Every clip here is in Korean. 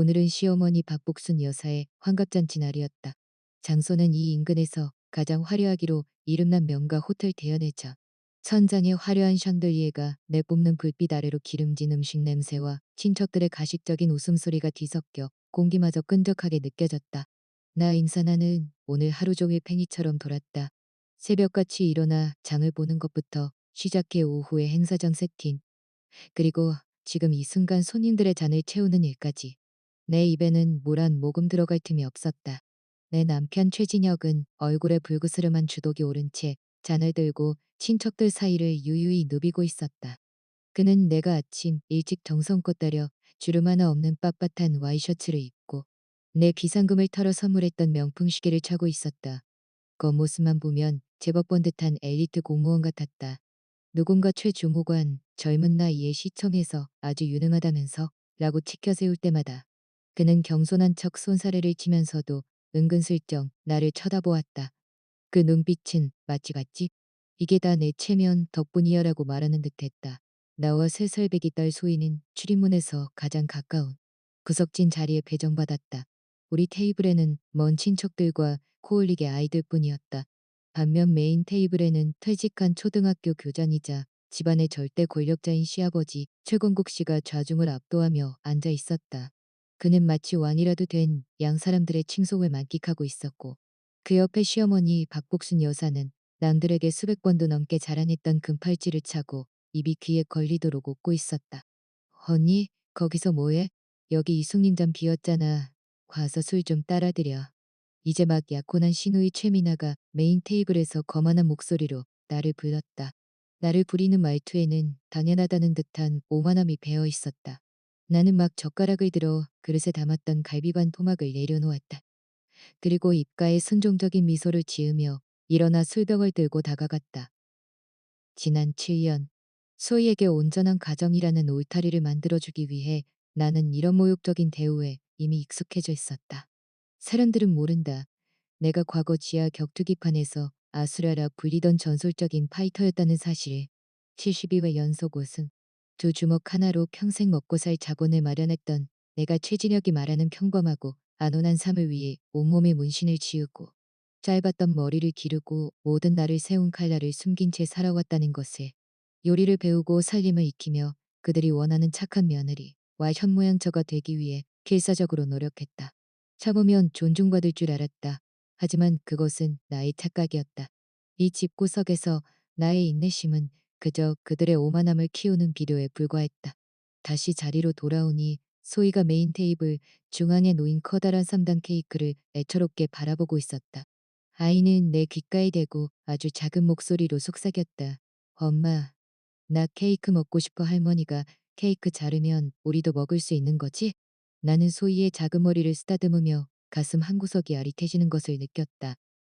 오늘은 시어머니 박복순 여사의 환갑잔치 날이었다. 장소는 이 인근에서 가장 화려하기로 이름난 명가 호텔 대연회장. 천장에 화려한 샹들리에가 내뿜는 불빛 아래로 기름진 음식 냄새와 친척들의 가식적인 웃음소리가 뒤섞여 공기마저 끈적하게 느껴졌다. 나 임산아는 오늘 하루 종일 팽이처럼 돌았다. 새벽같이 일어나 장을 보는 것부터 시작해 오후의 행사장 세팅, 그리고 지금 이 순간 손님들의 잔을 채우는 일까지. 내 입에는 물 한 모금 들어갈 틈이 없었다. 내 남편 최진혁은 얼굴에 불그스름한 주독이 오른 채 잔을 들고 친척들 사이를 유유히 누비고 있었다. 그는 내가 아침 일찍 정성껏 따려 주름 하나 없는 빳빳한 와이셔츠를 입고 내 비상금을 털어 선물했던 명품 시계를 차고 있었다. 겉모습만 보면 제법 본 듯한 엘리트 공무원 같았다. 누군가 최주무관 젊은 나이에 시청에서 아주 유능하다면서 라고 치켜 세울 때마다 그는 경손한 척 손사래를 치면서도 은근슬쩍 나를 쳐다보았다. 그 눈빛은 마치 이게 다 내 체면 덕분이야라고 말하는 듯했다. 나와 3살배기 딸 소희는 출입문에서 가장 가까운 구석진 자리에 배정받았다. 우리 테이블에는 먼 친척들과 코올리게 아이들뿐이었다. 반면 메인 테이블에는 퇴직한 초등학교 교장이자 집안의 절대 권력자인 시아버지 최건국 씨가 좌중을 압도하며 앉아 있었다. 그는 마치 왕이라도 된 양 사람들의 칭송을 만끽하고 있었고 그 옆에 시어머니 박복순 여사는 남들에게 수백 번도 넘게 자랑했던 금팔찌를 차고 입이 귀에 걸리도록 웃고 있었다. 언니, 거기서 뭐해? 여기 이숙님 잠 비었잖아. 과서 술 좀 따라드려. 이제 막 약혼한 시누이 최미나가 메인 테이블에서 거만한 목소리로 나를 불렀다. 나를 부리는 말투에는 당연하다는 듯한 오만함이 배어 있었다. 나는 막 젓가락을 들어 그릇에 담았던 갈비반 토막을 내려놓았다. 그리고 입가에 순종적인 미소를 지으며 일어나 술병을 들고 다가갔다. 지난 7년, 소희에게 온전한 가정이라는 울타리를 만들어주기 위해 나는 이런 모욕적인 대우에 이미 익숙해져 있었다. 사람들은 모른다. 내가 과거 지하 격투기판에서 아수라라 불리던 전설적인 파이터였다는 사실. 72회 연속 우승. 두 주먹 하나로 평생 먹고 살 자본을 마련했던 내가 최진혁이 말하는 평범하고 안온한 삶을 위해 온몸에 문신을 지우고 짧았던 머리를 기르고 모든 나를 세운 칼날을 숨긴 채 살아왔다는 것을. 요리를 배우고 살림을 익히며 그들이 원하는 착한 며느리와 현모양처가 되기 위해 필사적으로 노력했다. 참으면 존중받을 줄 알았다. 하지만 그것은 나의 착각이었다. 이 집구석에서 나의 인내심은 그저 그들의 오만함을 키우는 비료에 불과했다. 다시 자리로 돌아오니 소희가 메인 테이블 중앙에 놓인 커다란 3단 케이크를 애처롭게 바라보고 있었다. 아이는 내 귓가에 대고 아주 작은 목소리로 속삭였다. 엄마, 나 케이크 먹고 싶어. 할머니가 케이크 자르면 우리도 먹을 수 있는 거지? 나는 소희의 작은 머리를 쓰다듬으며 가슴 한구석이 아릿해지는 것을 느꼈다.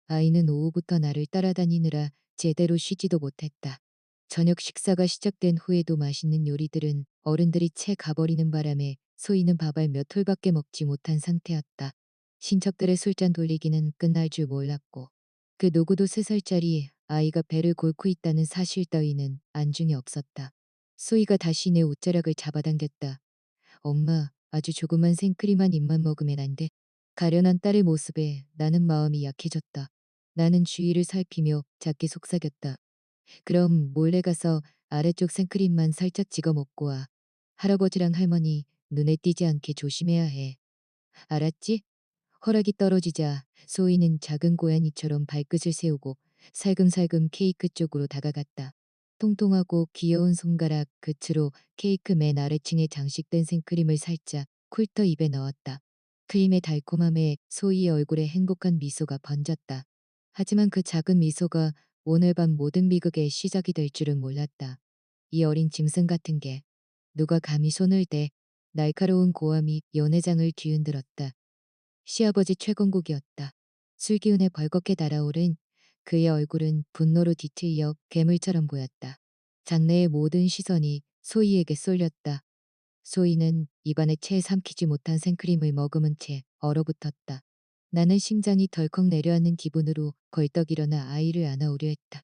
아이는 오후부터 나를 따라다니느라 제대로 쉬지도 못했다. 저녁 식사가 시작된 후에도 맛있는 요리들은 어른들이 채 가버리는 바람에 소희는 밥알 몇 톨밖에 먹지 못한 상태였다. 친척들의 술잔 돌리기는 끝날 줄 몰랐고 그 누구도 3살짜리 아이가 배를 골고 있다는 사실 따위는 안중에 없었다. 소희가 다시 내 옷자락을 잡아당겼다. 엄마, 아주 조그만 생크림 한 입만 먹으면 안 돼? 가련한 딸의 모습에 나는 마음이 약해졌다. 나는 주위를 살피며 작게 속삭였다. 그럼 몰래 가서 아래쪽 생크림만 살짝 찍어 먹고 와. 할아버지랑 할머니 눈에 띄지 않게 조심해야 해. 알았지? 허락이 떨어지자 소희는 작은 고양이처럼 발끝을 세우고 살금살금 케이크 쪽으로 다가갔다. 통통하고 귀여운 손가락 끝으로 케이크 맨 아래층에 장식된 생크림을 살짝 훑어 입에 넣었다. 크림의 달콤함에 소희의 얼굴에 행복한 미소가 번졌다. 하지만 그 작은 미소가 오늘 밤 모든 비극의 시작이 될 줄은 몰랐다. 이 어린 짐승 같은 게 누가 감히 손을 대. 날카로운 고함이 연회장을 뒤흔들었다. 시아버지 최건국이었다. 술기운에 벌겋게 달아오른 그의 얼굴은 분노로 뒤틀려 괴물처럼 보였다. 장내의 모든 시선이 소희에게 쏠렸다. 소희는 입안에 채 삼키지 못한 생크림을 머금은 채 얼어붙었다. 나는 심장이 덜컥 내려앉는 기분으로 벌떡 일어나 아이를 안아오려 했다.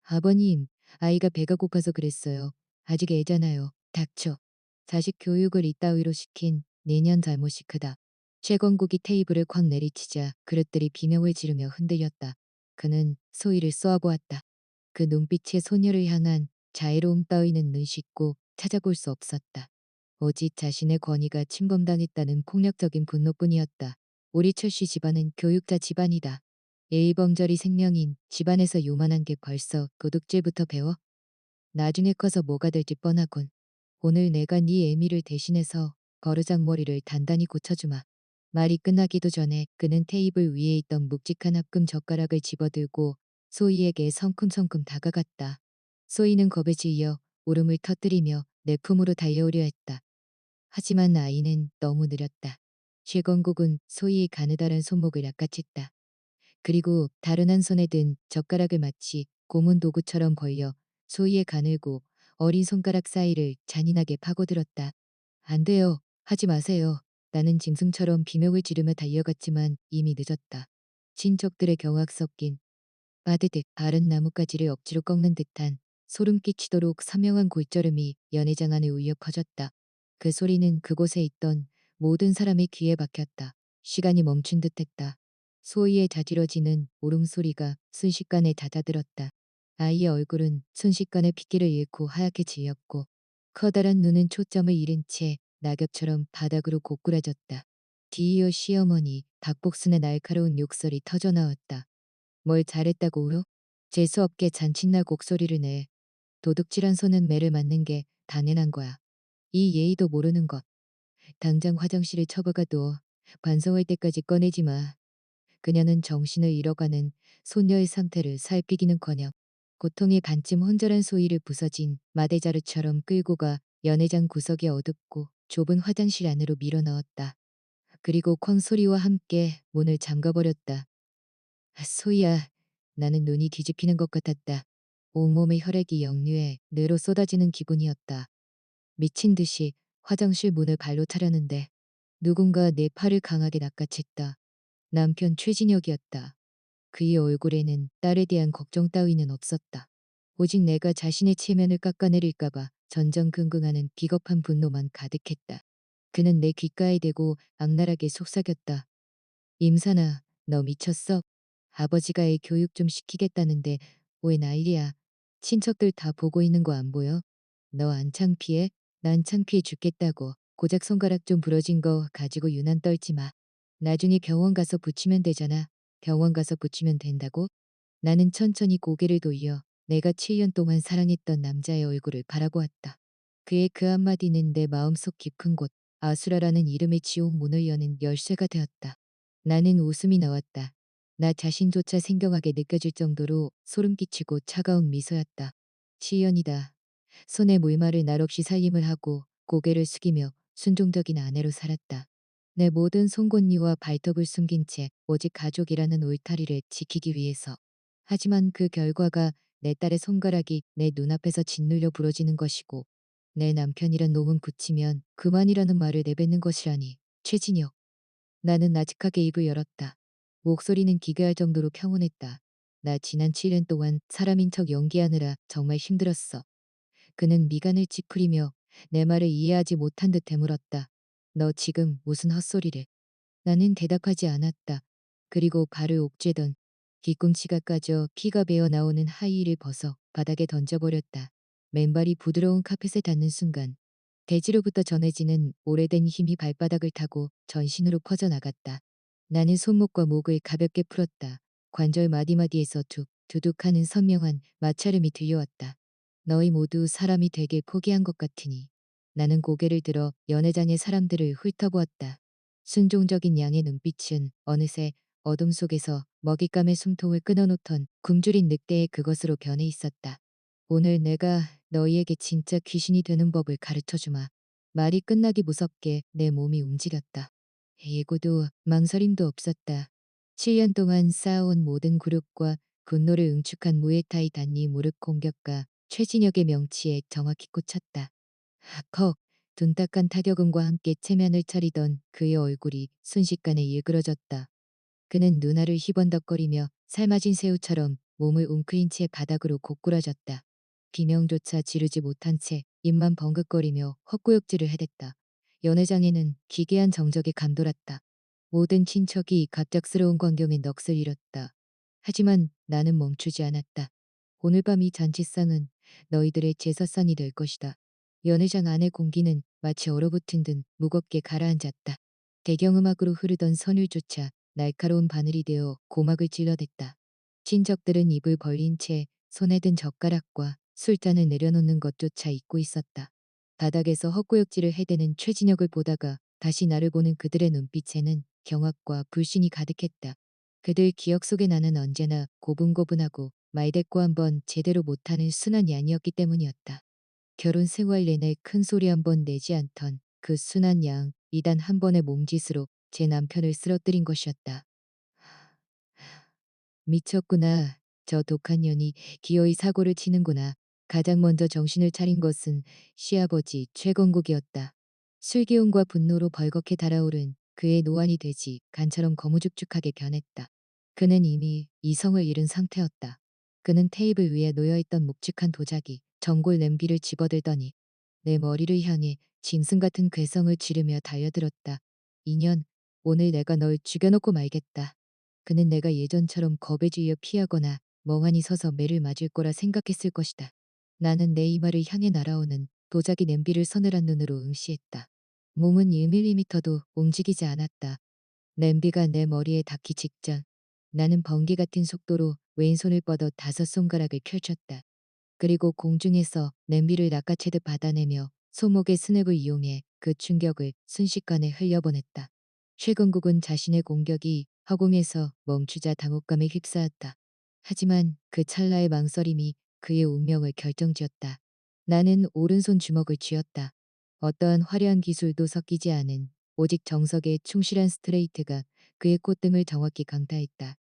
아버님, 아이가 배가 고파서 그랬어요. 아직 애잖아요. 닥쳐. 자식 교육을 이따위로 시킨 내년 잘못이 크다. 최건국이 테이블을 콱 내리치자 그릇들이 비명을 지르며 흔들렸다. 그는 소희를 쏘아보았다. 그 눈빛에 소녀를 향한 자애로움 따위는 눈씻고 찾아볼 수 없었다. 오직 자신의 권위가 침범당했다는 폭력적인 분노뿐이었다. 우리 철씨 집안은 교육자 집안이다. 예의범절이 생명인 집안에서 요만한 게 벌써 도둑질부터 배워? 나중에 커서 뭐가 될지 뻔하군. 오늘 내가 네 애미를 대신해서 거르장머리를 단단히 고쳐주마. 말이 끝나기도 전에 그는 테이블 위에 있던 묵직한 합금 젓가락을 집어들고 소희에게 성큼성큼 다가갔다. 소희는 겁에 질려 울음을 터뜨리며 내 품으로 달려오려 했다. 하지만 아이는 너무 느렸다. 최건국은 소희의 가느다란 손목을 낚아챘다. 그리고 다른 한 손에 든 젓가락을 마치 고문 도구처럼 벌려 소희의 가늘고 어린 손가락 사이를 잔인하게 파고들었다. 안 돼요. 하지 마세요. 나는 짐승처럼 비명을 지르며 달려갔지만 이미 늦었다. 친척들의 경악 섞인 빠드득 바른 나뭇가지를 억지로 꺾는 듯한 소름 끼치도록 선명한 골절음이 연회장 안에 울려 퍼졌다. 그 소리는 그곳에 있던 모든 사람의 귀에 박혔다. 시간이 멈춘 듯했다. 소희의 자지러지는 울음소리가 순식간에 잦아들었다. 아이의 얼굴은 순식간에 핏기를 잃고 하얗게 질렸고 커다란 눈은 초점을 잃은 채 낙엽처럼 바닥으로 고꾸라졌다. 디이어 시어머니 박복순의 날카로운 욕설이 터져나왔다. 뭘 잘했다고 울어? 재수없게 잔칫날 곡소리를 내. 도둑질한 손은 매를 맞는 게 당연한 거야. 이 예의도 모르는 것. 당장 화장실에 처박아 둬. 반성할 때까지 꺼내지 마. 그녀는 정신을 잃어가는 소녀의 상태를 살피기는커녕 고통의 반쯤 혼절한 소희를 부서진 마대자루처럼 끌고 가 연회장 구석의 어둡고 좁은 화장실 안으로 밀어넣었다. 그리고 쾅 소리와 함께 문을 잠가버렸다. 소희야, 나는 눈이 뒤집히는 것 같았다. 온몸의 혈액이 역류해 뇌로 쏟아지는 기분이었다. 미친 듯이 화장실 문을 발로 차려는데 누군가 내 팔을 강하게 낚아챘다. 남편 최진혁이었다. 그의 얼굴에는 딸에 대한 걱정 따위는 없었다. 오직 내가 자신의 체면을 깎아내릴까봐 전전긍긍하는 비겁한 분노만 가득했다. 그는 내 귓가에 대고 악랄하게 속삭였다. 임산아, 너 미쳤어? 아버지가 애 교육 좀 시키겠다는데 왜 난리야? 친척들 다 보고 있는 거 안 보여? 너 안 창피해? 난 창피해 죽겠다고. 고작 손가락 좀 부러진 거 가지고 유난 떨지 마. 나중에 병원 가서 붙이면 되잖아. 병원 가서 붙이면 된다고? 나는 천천히 고개를 돌려 내가 7년 동안 사랑했던 남자의 얼굴을 바라보았다. 그의 그 한마디는 내 마음속 깊은 곳 아수라라는 이름의 지옥 문을 여는 열쇠가 되었다. 나는 웃음이 나왔다. 나 자신조차 생경하게 느껴질 정도로 소름 끼치고 차가운 미소였다. 시연이다. 손에 물말을 날없이 살림을 하고 고개를 숙이며 순종적인 아내로 살았다. 내 모든 송곳니와 발톱을 숨긴 채 오직 가족이라는 울타리를 지키기 위해서. 하지만 그 결과가 내 딸의 손가락이 내 눈앞에서 짓눌려 부러지는 것이고 내 남편이란 놈은 붙이면 그만이라는 말을 내뱉는 것이라니. 최진혁. 나는 나직하게 입을 열었다. 목소리는 기괴할 정도로 평온했다. 나 지난 7년 동안 사람인 척 연기하느라 정말 힘들었어. 그는 미간을 찌푸리며 내 말을 이해하지 못한 듯 되물었다. 너 지금 무슨 헛소리를. 나는 대답하지 않았다. 그리고 발을 옥죄던 뒤꿈치가 까져 피가 배어 나오는 하이힐을 벗어 바닥에 던져버렸다. 맨발이 부드러운 카펫에 닿는 순간 대지로부터 전해지는 오래된 힘이 발바닥을 타고 전신으로 퍼져나갔다. 나는 손목과 목을 가볍게 풀었다. 관절 마디마디에서 툭 두둑하는 선명한 마찰음이 들려왔다. 너희 모두 사람이 되길 포기한 것 같으니. 나는 고개를 들어 연회장의 사람들을 훑어보았다. 순종적인 양의 눈빛은 어느새 어둠 속에서 먹잇감의 숨통을 끊어놓던 굶주린 늑대의 그것으로 변해 있었다. 오늘 내가 너희에게 진짜 귀신이 되는 법을 가르쳐주마. 말이 끝나기 무섭게 내 몸이 움직였다. 예고도 망설임도 없었다. 7년 동안 쌓아온 모든 굴욕과 분노를 응축한 무에타이 단니 무릎 공격과 최진혁의 명치에 정확히 꽂혔다. 헉, 둔탁한 타격음과 함께 체면을 차리던 그의 얼굴이 순식간에 일그러졌다. 그는 눈알을 희번덕거리며 삶아진 새우처럼 몸을 웅크린 채 바닥으로 고꾸라졌다. 비명조차 지르지 못한 채 입만 벙긋거리며 헛구역질을 해댔다. 연회장에는 기괴한 정적이 감돌았다. 모든 친척이 갑작스러운 광경에 넋을 잃었다. 하지만 나는 멈추지 않았다. 오늘 밤 이 잔치상은 너희들의 제사상이 될 것이다. 연회장 안의 공기는 마치 얼어붙은 듯 무겁게 가라앉았다. 배경음악으로 흐르던 선율조차 날카로운 바늘이 되어 고막을 찔러댔다. 친척들은 입을 벌린 채 손에 든 젓가락과 술잔을 내려놓는 것조차 잊고 있었다. 바닥에서 헛구역질을 해대는 최진혁을 보다가 다시 나를 보는 그들의 눈빛에는 경악과 불신이 가득했다. 그들 기억 속에 나는 언제나 고분고분하고 말대꾸 한번 제대로 못하는 순한 양이었기 때문이었다. 결혼 생활 내내 큰 소리 한 번 내지 않던 그 순한 양, 이단 한 번의 몸짓으로 제 남편을 쓰러뜨린 것이었다. 미쳤구나. 저 독한 년이 기어이 사고를 치는구나. 가장 먼저 정신을 차린 것은 시아버지 최건국이었다. 술기운과 분노로 벌겋게 달아오른 그의 노안이 돼지 간처럼 거무죽죽하게 변했다. 그는 이미 이성을 잃은 상태였다. 그는 테이블 위에 놓여있던 묵직한 도자기, 전골 냄비를 집어들더니 내 머리를 향해 짐승 같은 괴성을 지르며 달려들었다. 인연, 오늘 내가 널 죽여놓고 말겠다. 그는 내가 예전처럼 겁에 질려 피하거나 멍하니 서서 매를 맞을 거라 생각했을 것이다. 나는 내 이마를 향해 날아오는 도자기 냄비를 서늘한 눈으로 응시했다. 몸은 1mm도 움직이지 않았다. 냄비가 내 머리에 닿기 직전 나는 번개 같은 속도로 왼손을 뻗어 5손가락을 펼쳤다. 그리고 공중에서 냄비를 낚아채듯 받아내며 손목의 스냅을 이용해 그 충격을 순식간에 흘려보냈다. 최건국은 자신의 공격이 허공에서 멈추자 당혹감에 휩싸였다. 하지만 그 찰나의 망설임이 그의 운명을 결정지었다. 나는 오른손 주먹을 쥐었다. 어떠한 화려한 기술도 섞이지 않은 오직 정석의 충실한 스트레이트가 그의 콧등을 정확히 강타했다.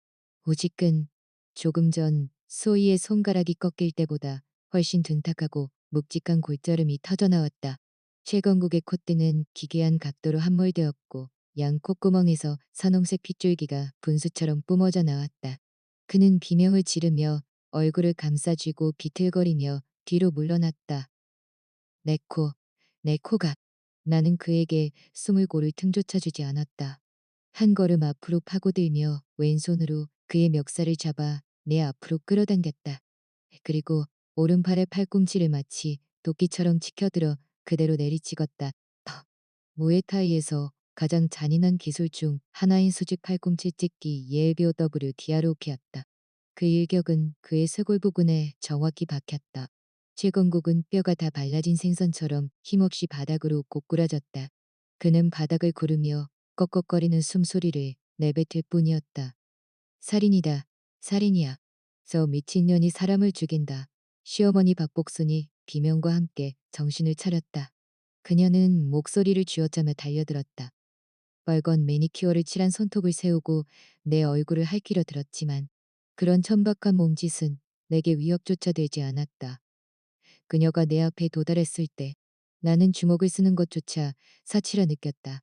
오직은 조금 전 소희의 손가락이 꺾일 때보다 훨씬 둔탁하고 묵직한 골절음이 터져나왔다. 최건국의 콧등은 기괴한 각도로 함몰되었고 양 콧구멍에서 선홍색 핏줄기가 분수처럼 뿜어져 나왔다. 그는 비명을 지르며 얼굴을 감싸쥐고 비틀거리며 뒤로 물러났다. 내 코, 내 코가. 나는 그에게 숨을 고를 틈조차 주지 않았다. 한 걸음 앞으로 파고들며 왼손으로 그의 멱살을 잡아 내 앞으로 끌어당겼다. 그리고 오른팔의 팔꿈치를 마치 도끼처럼 치켜들어 그대로 내리찍었다. 턱. 무에타이에서 가장 잔인한 기술 중 하나인 수직 팔꿈치 찍기 예에비오 W 디아로키였다. 그 일격은 그의 쇄골 부근에 정확히 박혔다. 최건국은 뼈가 다 발라진 생선처럼 힘없이 바닥으로 고꾸라졌다. 그는 바닥을 구르며 꺽꺽거리는 숨소리를 내뱉을 뿐이었다. 살인이다. 살인이야. 저 미친년이 사람을 죽인다. 시어머니 박복순이 비명과 함께 정신을 차렸다. 그녀는 목소리를 쥐어짜며 달려들었다. 빨간 매니큐어를 칠한 손톱을 세우고 내 얼굴을 할퀴려 들었지만 그런 천박한 몸짓은 내게 위협조차 되지 않았다. 그녀가 내 앞에 도달했을 때 나는 주먹을 쓰는 것조차 사치라 느꼈다.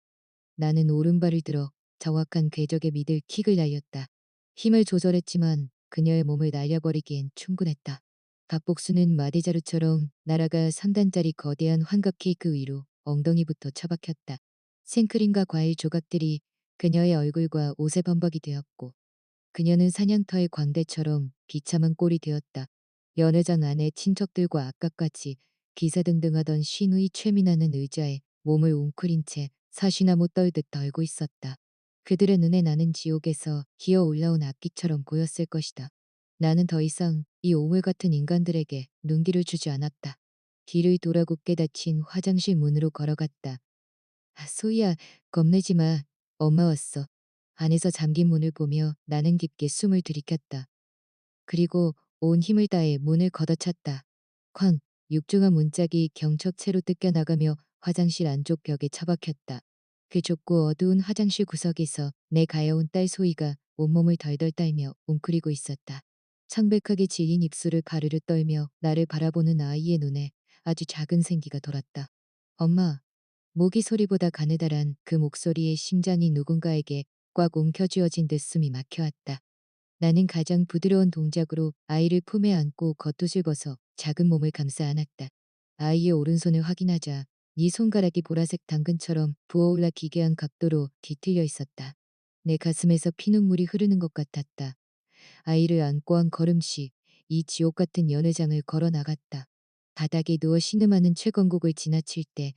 나는 오른발을 들어 정확한 궤적에 믿을 킥을 날렸다. 힘을 조절했지만 그녀의 몸을 날려버리기엔 충분했다. 박복수는 마대자루처럼 날아가 3단짜리 거대한 환각 케이크 위로 엉덩이부터 처박혔다. 생크림과 과일 조각들이 그녀의 얼굴과 옷에 범벅이 되었고 그녀는 사냥터의 광대처럼 비참한 꼴이 되었다. 연회장 안에 친척들과 아까까지 기사등등하던 신우이 최민아는 의자에 몸을 웅크린 채 사시나무 떨듯 덜고 있었다. 그들의 눈에 나는 지옥에서 기어 올라온 악기처럼 보였을 것이다. 나는 더 이상 이 오물 같은 인간들에게 눈길을 주지 않았다. 뒤를 돌아 굳게 닫힌 화장실 문으로 걸어갔다. 아, 소희야, 겁내지 마. 엄마 왔어. 안에서 잠긴 문을 보며 나는 깊게 숨을 들이켰다. 그리고 온 힘을 다해 문을 걷어찼다. 쾅! 육중한 문짝이 경첩체로 뜯겨나가며 화장실 안쪽 벽에 처박혔다. 그 좁고 어두운 화장실 구석에서 내 가여운 딸 소희가 온몸을 덜덜 떨며 웅크리고 있었다. 창백하게 질린 입술을 가르르 떨며 나를 바라보는 아이의 눈에 아주 작은 생기가 돌았다. 엄마. 모기 소리보다 가느다란 그 목소리에 심장이 누군가에게 꽉 움켜쥐어진 듯 숨이 막혀왔다. 나는 가장 부드러운 동작으로 아이를 품에 안고 겉옷을 벗어 작은 몸을 감싸 안았다. 아이의 오른손을 확인하자 네 손가락이 보라색 당근처럼 부어올라 기괴한 각도로 뒤틀려 있었다. 내 가슴에서 피눈물이 흐르는 것 같았다. 아이를 안고 한 걸음씩 이 지옥 같은 연회장을 걸어 나갔다. 바닥에 누워 신음하는 최건국을 지나칠 때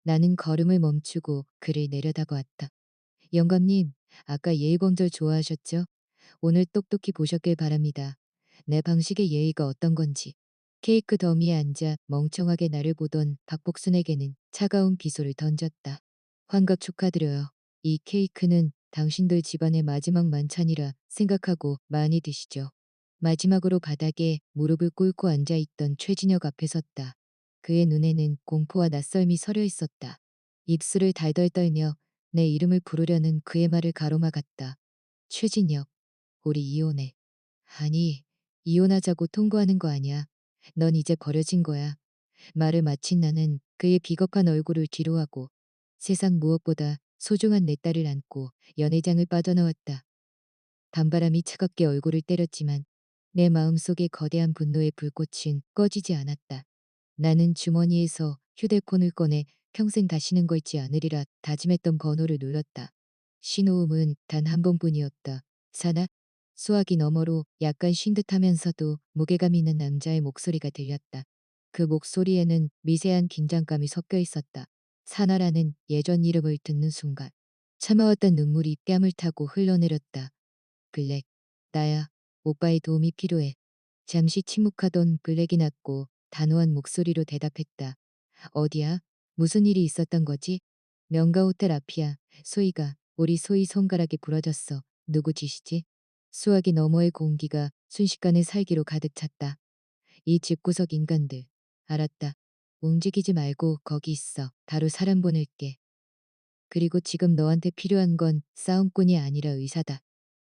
나는 걸음을 멈추고 그를 내려다보았다. 영감님, 아까 예의범절 좋아하셨죠? 오늘 똑똑히 보셨길 바랍니다. 내 방식의 예의가 어떤 건지. 케이크 더미에 앉아 멍청하게 나를 보던 박복순에게는 차가운 비소를 던졌다. 환갑 축하드려요. 이 케이크는 당신들 집안의 마지막 만찬이라 생각하고 많이 드시죠. 마지막으로 바닥에 무릎을 꿇고 앉아있던 최진혁 앞에 섰다. 그의 눈에는 공포와 낯설미 서려 있었다. 입술을 달달 떨며 내 이름을 부르려는 그의 말을 가로막았다. 최진혁, 우리 이혼해. 아니, 이혼하자고 통보하는 거 아니야. 넌 이제 버려진 거야. 말을 마친 나는 그의 비겁한 얼굴을 뒤로하고 세상 무엇보다 소중한 내 딸을 안고 연회장을 빠져나왔다. 밤바람이 차갑게 얼굴을 때렸지만 내 마음속의 거대한 분노의 불꽃은 꺼지지 않았다. 나는 주머니에서 휴대폰을 꺼내 평생 다시는 걸지 않으리라 다짐했던 번호를 눌렀다. 신호음은 단 한 번뿐이었다. 사나? 수화기 너머로 약간 쉰 듯하면서도 무게감 있는 남자의 목소리가 들렸다. 그 목소리에는 미세한 긴장감이 섞여 있었다. 사나라는 예전 이름을 듣는 순간 참아왔던 눈물이 뺨을 타고 흘러내렸다. 블랙, 나야. 오빠의 도움이 필요해. 잠시 침묵하던 블랙이 낮고 단호한 목소리로 대답했다. 어디야? 무슨 일이 있었던 거지? 명가 호텔 앞이야. 소희가, 우리 소희 손가락이 부러졌어. 누구 짓이지? 수화기 너머의 공기가 순식간에 살기로 가득 찼다. 이 집구석 인간들. 알았다. 움직이지 말고 거기 있어. 바로 사람 보낼게. 그리고 지금 너한테 필요한 건 싸움꾼이 아니라 의사다.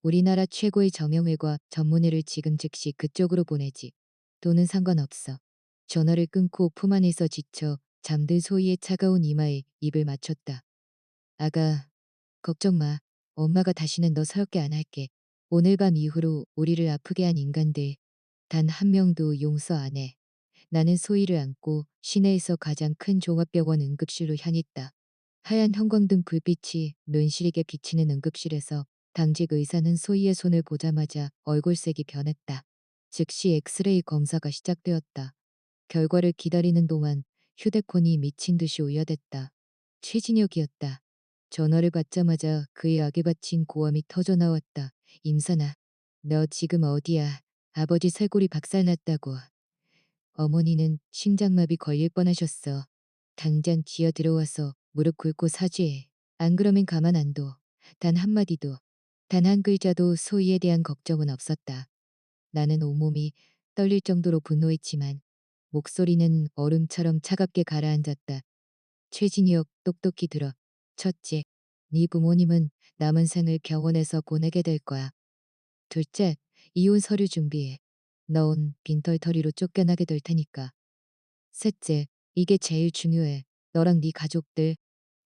우리나라 최고의 정형외과 전문의를 지금 즉시 그쪽으로 보내지. 돈은 상관없어. 전화를 끊고 품 안에서 지쳐 잠든 소희의 차가운 이마에 입을 맞췄다. 아가, 걱정 마. 엄마가 다시는 너 서럽게 안 할게. 오늘 밤 이후로 우리를 아프게 한 인간들 단 한 명도 용서 안 해. 나는 소희를 안고 시내에서 가장 큰 종합병원 응급실로 향했다. 하얀 형광등 불빛이 눈시리게 비치는 응급실에서 당직 의사는 소희의 손을 보자마자 얼굴색이 변했다. 즉시 엑스레이 검사가 시작되었다. 결과를 기다리는 동안 휴대폰이 미친 듯이 울려댔다. 최진혁이었다. 전화를 받자마자 그의 악에 바친 고함이 터져나왔다. 임선아, 너 지금 어디야? 아버지 쇄골이 박살났다고. 어머니는 심장마비 걸릴 뻔하셨어. 당장 기어 들어와서 무릎 꿇고 사죄해. 안 그러면 가만 안 둬. 단 한마디도, 단 한 글자도 소희에 대한 걱정은 없었다. 나는 온몸이 떨릴 정도로 분노했지만 목소리는 얼음처럼 차갑게 가라앉았다. 최진혁, 똑똑히 들어. 첫째, 네 부모님은 남은 생을 병원에서 보내게 될 거야. 둘째, 이혼 서류 준비해. 넌 빈털터리로 쫓겨나게 될 테니까. 셋째, 이게 제일 중요해. 너랑 네 가족들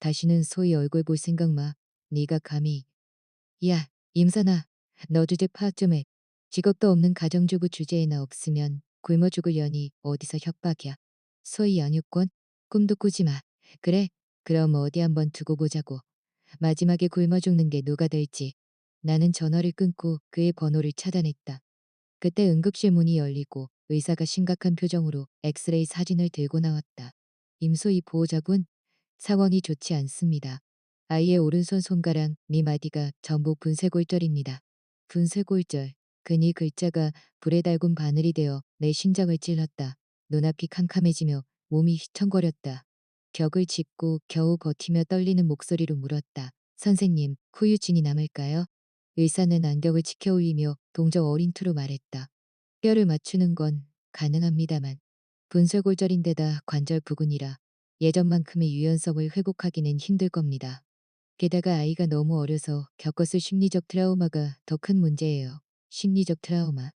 다시는 소희 얼굴 볼 생각 마. 네가 감히. 야, 임선아, 너 주제 파악 좀 해. 직업도 없는 가정주부 주제에나 없으면 굶어 죽으려니 어디서 협박이야. 소희 양육권? 꿈도 꾸지 마. 그래? 그럼 어디 한번 두고 보자고. 마지막에 굶어 죽는 게 누가 될지. 나는 전화를 끊고 그의 번호를 차단했다. 그때 응급실 문이 열리고 의사가 심각한 표정으로 엑스레이 사진을 들고 나왔다. 임소희 보호자분, 상황이 좋지 않습니다. 아이의 오른손 손가락 네 마디가 전부 분쇄골절입니다. 분쇄골절. 그니 글자가 불에 달군 바늘이 되어 내 심장을 찔렀다. 눈앞이 캄캄해지며 몸이 휘청거렸다. 벽을 짚고 겨우 버티며 떨리는 목소리로 물었다. 선생님, 후유증이 남을까요? 의사는 안경을 치켜 올리며 동정 어린 투로 말했다. 뼈를 맞추는 건 가능합니다만 분쇄골절인데다 관절 부근이라 예전만큼의 유연성을 회복하기는 힘들 겁니다. 게다가 아이가 너무 어려서 겪었을 심리적 트라우마가 더 큰 문제예요. 심리적 트라우마.